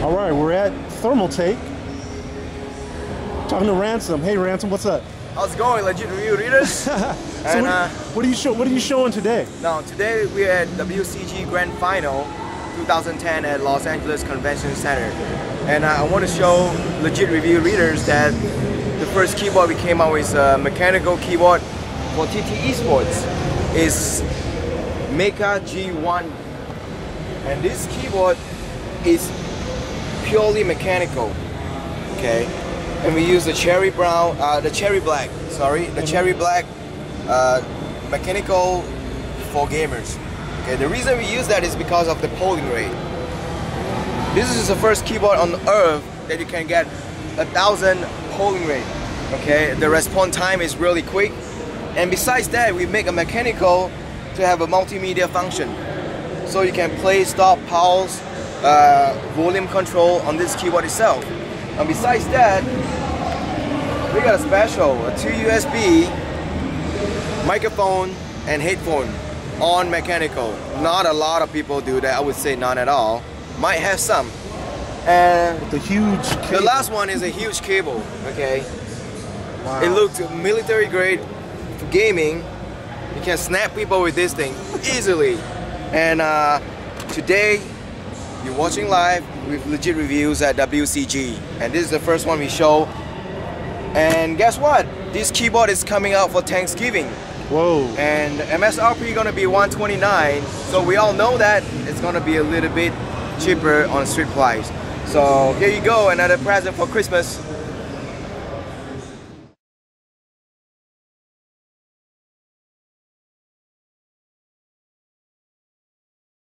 All right, we're at Thermaltake. Talking to Ramsom. Hey, Ramsom, what's up? How's it going, legit review readers? So and what are you showing today? now today we're at WCG Grand Final 2010 at Los Angeles Convention Center, and I want to show legit review readers that the first keyboard we came out with a mechanical keyboard for TT eSports is Meka G1, and this keyboard is purely mechanical. Okay. And we use the cherry black mechanical for gamers. Okay, the reason we use that is because of the polling rate. This is the first keyboard on earth that you can get 1,000 polling rate. Okay, the response time is really quick, and besides that, we make a mechanical to have a multimedia function, so you can play, stop, pause, volume control on this keyboard itself. And besides that, we got a special, a 2 USB microphone and headphone on mechanical. Not a lot of people do that. I would say none at all. Might have some. And the huge cable. The last one is a huge cable. Okay. Wow. It looks military grade for gaming. You can snap people with this thing easily. And today you're watching live with legit reviews at WCG, and this is the first one we show. And guess what? This keyboard is coming out for Thanksgiving. Whoa. And MSRP gonna be $129, so we all know that it's gonna be a little bit cheaper on street price. So here you go, another present for Christmas.